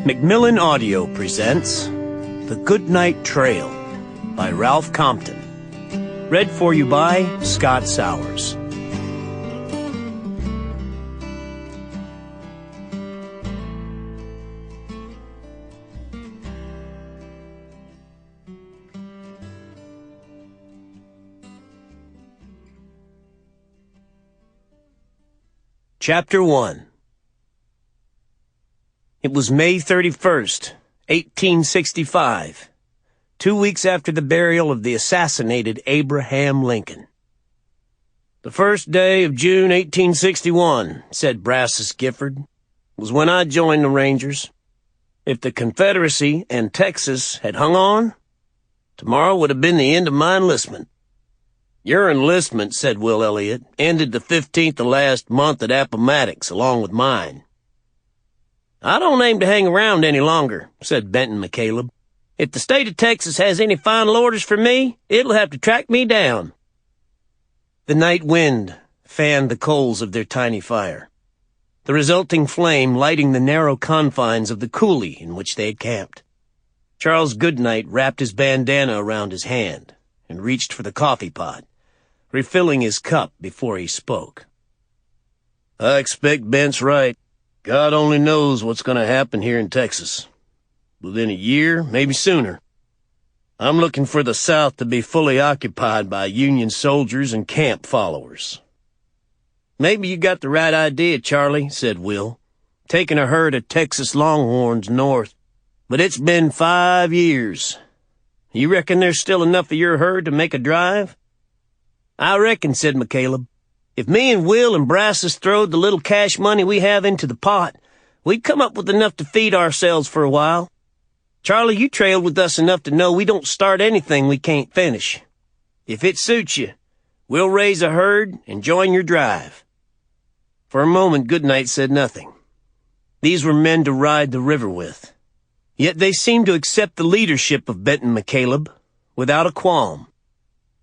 Macmillan Audio presents The Goodnight Trail by Ralph Compton. Read for you by Scott Sowers. Chapter 1. It was May 31st, 1865, 2 weeks after the burial of the assassinated Abraham Lincoln. "The first day of June, 1861, said Brazos Gifford, was when I joined the Rangers. If the Confederacy and Texas had hung on, tomorrow would have been the end of my enlistment." "Your enlistment," said Will Elliot, "ended the 15th of last month at Appomattox, along with mine." "I don't aim to hang around any longer," said Benton McCaleb. "If the state of Texas has any final orders for me, it'll have to track me down." The night wind fanned the coals of their tiny fire, the resulting flame lighting the narrow confines of the coulee in which they had camped. Charles Goodnight wrapped his bandana around his hand and reached for the coffee pot, refilling his cup before he spoke. "I expect Bent's right. God only knows what's going to happen here in Texas. Within a year, maybe sooner. I'm looking for the South to be fully occupied by Union soldiers and camp followers." "Maybe you got the right idea, Charlie," said Will, "taking a herd of Texas Longhorns north. But it's been 5 years. You reckon there's still enough of your herd to make a drive?" "I reckon," said McCaleb. "If me and Will and Brazos throwed the little cash money we have into the pot, we'd come up with enough to feed ourselves for a while. Charlie, you trailed with us enough to know we don't start anything we can't finish. If it suits you, we'll raise a herd and join your drive." For a moment, Goodnight said nothing. These were men to ride the river with. Yet they seemed to accept the leadership of Benton McCaleb without a qualm.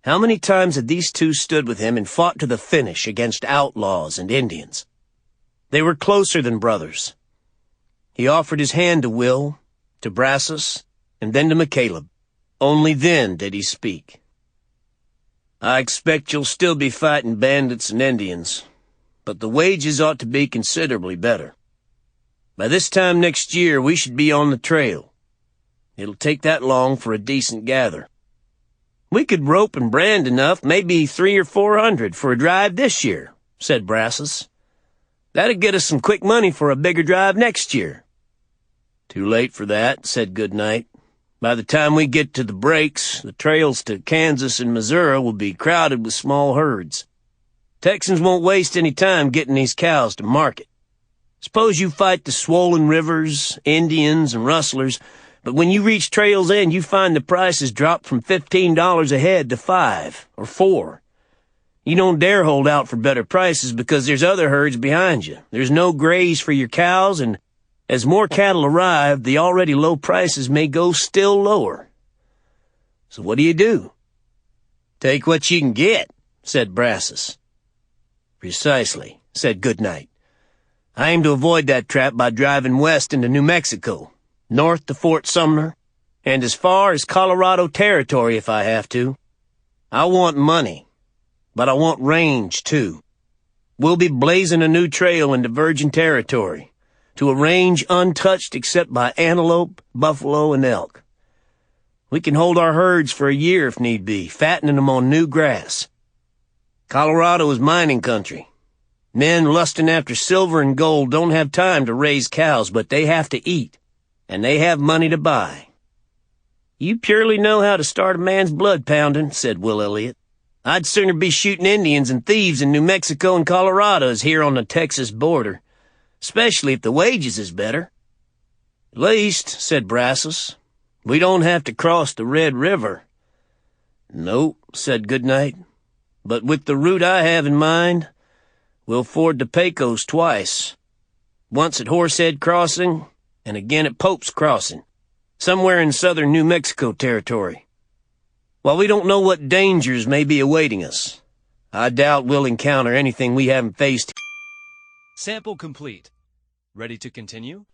How many times had these two stood with him and fought to the finish against outlaws and Indians? They were closer than brothers. He offered his hand to Will, to Brazos, and then to McCaleb. Only then did he speak. "I expect you'll still be fighting bandits and Indians, but the wages ought to be considerably better. By this time next year, we should be on the trail. It'll take that long for a decent gather. We could rope and brand enough, maybe 300 or 400 for a drive this year," said Brazos. "That'd get us some quick money for a bigger drive next year." "Too late for that," said Goodnight. "By the time we get to the breaks, the trails to Kansas and Missouri will be crowded with small herds. Texans won't waste any time getting these cows to market. Suppose you fight the swollen rivers, Indians, and rustlers, but when you reach trail's end, you find the prices drop from $15 a head to $5 or $4. You don't dare hold out for better prices because there's other herds behind you. There's no graze for your cows, and as more cattle arrive, the already low prices may go still lower. So what do? "Take what you can get," said Brazos. "Precisely," said Goodnight. "I aim to avoid that trap by driving west into New Mexico, north to Fort Sumner, and as far as Colorado Territory if I have to. I want money, but I want range, too. We'll be blazing a new trail into virgin territory, to a range untouched except by antelope, buffalo, and elk. We can hold our herds for a year if need be, fattening them on new grass. Colorado is mining country. Men lusting after silver and gold don't have time to raise cows, but they have to eat, and they have money to buy." "You purely know how to start a man's blood pounding," said Will Elliot. "I'd sooner be shooting Indians and thieves in New Mexico and Colorado as here on the Texas border, especially if the wages is better." "At least," said Brazos, "we don't have to cross the Red River." "No," said Goodnight, "but with the route I have in mind, we'll ford the Pecos twice. Once at Horsehead Crossing, and again at Pope's Crossing, somewhere in southern New Mexico territory. While we don't know what dangers may be awaiting us, I doubt we'll encounter anything we haven't faced." Sample complete. Ready to continue?